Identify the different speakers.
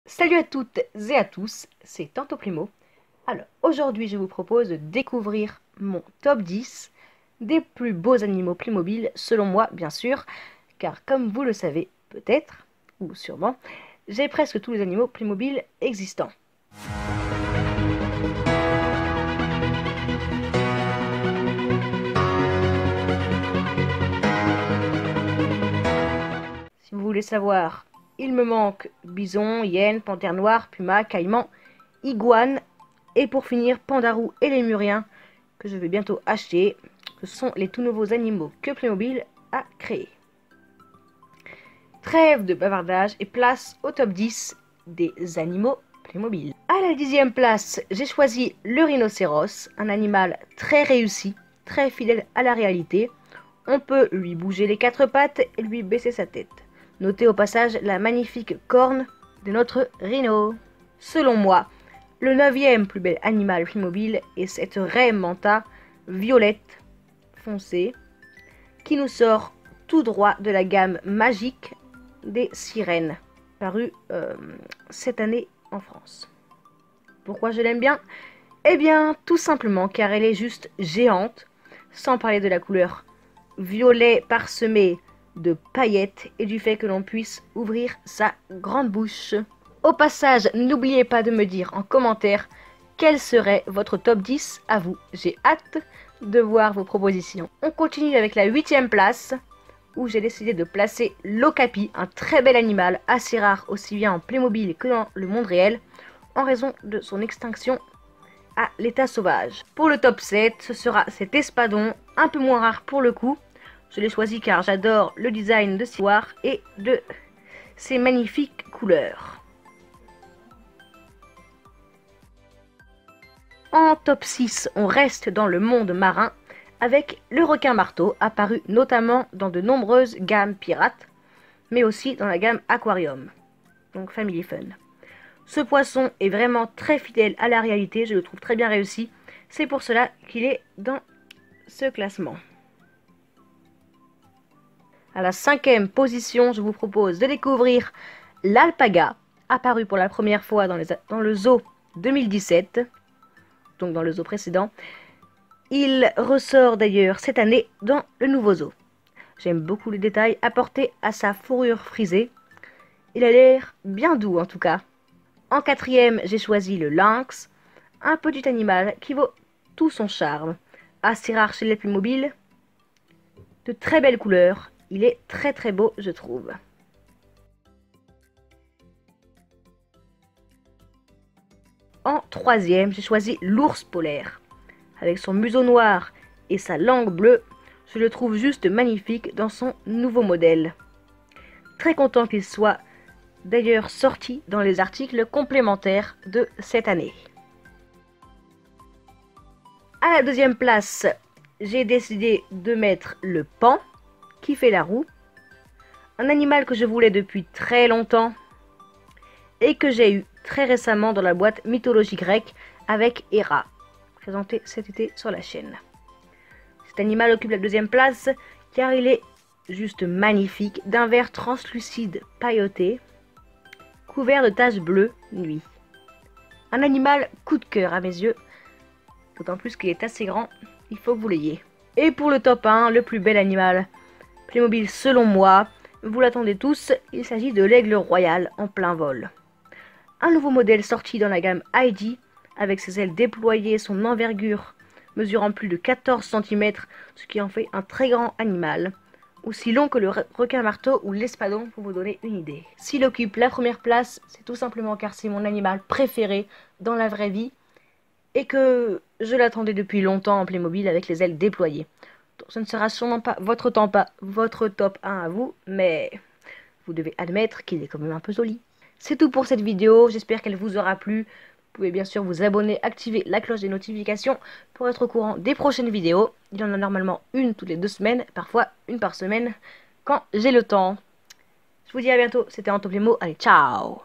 Speaker 1: Salut à toutes et à tous, c'est Tanto Plémo. Alors aujourd'hui je vous propose de découvrir mon top 10 des plus beaux animaux Playmobil selon moi bien sûr, car comme vous le savez peut-être, ou sûrement, j'ai presque tous les animaux Playmobil existants. Si vous voulez savoir, il me manque bison, hyène, panthère noire, puma, caïman, iguane et pour finir pandarou et lémurien que je vais bientôt acheter. Ce sont les tout nouveaux animaux que Playmobil a créés. Trêve de bavardage et place au top 10 des animaux Playmobil. À la 10e place, j'ai choisi le rhinocéros, un animal très réussi, très fidèle à la réalité. On peut lui bouger les quatre pattes et lui baisser sa tête. Notez au passage la magnifique corne de notre rhino. Selon moi, le 9e plus bel animal Playmobil est cette raie manta violette foncée qui nous sort tout droit de la gamme magique des sirènes, parue cette année en France. Pourquoi je l'aime bien? Eh bien, tout simplement car elle est juste géante, sans parler de la couleur violet parsemé de paillettes et du fait que l'on puisse ouvrir sa grande bouche. Au passage, n'oubliez pas de me dire en commentaire quel serait votre top 10 à vous. J'ai hâte de voir vos propositions. On continue avec la 8e place où j'ai décidé de placer l'okapi, un très bel animal assez rare aussi bien en Playmobil que dans le monde réel en raison de son extinction à l'état sauvage. Pour le top 7, ce sera cet espadon, un peu moins rare pour le coup. Je l'ai choisi car j'adore le design de Siwar et de ses magnifiques couleurs. En top 6, on reste dans le monde marin avec le requin marteau, apparu notamment dans de nombreuses gammes pirates, mais aussi dans la gamme aquarium, donc Family Fun. Ce poisson est vraiment très fidèle à la réalité, je le trouve très bien réussi, c'est pour cela qu'il est dans ce classement. À la 5e position, je vous propose de découvrir l'alpaga, apparu pour la première fois dans le zoo 2017, donc dans le zoo précédent. Il ressort d'ailleurs cette année dans le nouveau zoo. J'aime beaucoup les détails apportés à sa fourrure frisée. Il a l'air bien doux en tout cas. En 4e, j'ai choisi le lynx, un petit animal qui vaut tout son charme. Assez rare chez les Playmobil, de très belles couleurs. Il est très très beau, je trouve. En 3e, j'ai choisi l'ours polaire. Avec son museau noir et sa langue bleue, je le trouve juste magnifique dans son nouveau modèle. Très content qu'il soit d'ailleurs sorti dans les articles complémentaires de cette année. À la 2e place, j'ai décidé de mettre le paon qui fait la roue, un animal que je voulais depuis très longtemps et que j'ai eu très récemment dans la boîte mythologie grecque avec Héra, présenté cet été sur la chaîne. Cet animal occupe la 2e place car il est juste magnifique, d'un vert translucide pailleté, couvert de taches bleues nuit. Un animal coup de cœur à mes yeux, d'autant plus qu'il est assez grand, il faut que vous l'ayez. Et pour le top 1, le plus bel animal Playmobil selon moi, vous l'attendez tous, il s'agit de l'aigle royal en plein vol. Un nouveau modèle sorti dans la gamme Heidi, avec ses ailes déployées, son envergure mesurant plus de 14 cm, ce qui en fait un très grand animal, aussi long que le requin marteau ou l'espadon pour vous donner une idée. S'il occupe la 1re place, c'est tout simplement car c'est mon animal préféré dans la vraie vie, et que je l'attendais depuis longtemps en Playmobil avec les ailes déployées. Donc, ce ne sera sûrement pas votre top 1 à vous, mais vous devez admettre qu'il est quand même un peu joli. C'est tout pour cette vidéo, j'espère qu'elle vous aura plu. Vous pouvez bien sûr vous abonner, activer la cloche des notifications pour être au courant des prochaines vidéos. Il y en a normalement une toutes les 2 semaines, parfois une par semaine, quand j'ai le temps. Je vous dis à bientôt, c'était Tanto Plémo, allez ciao!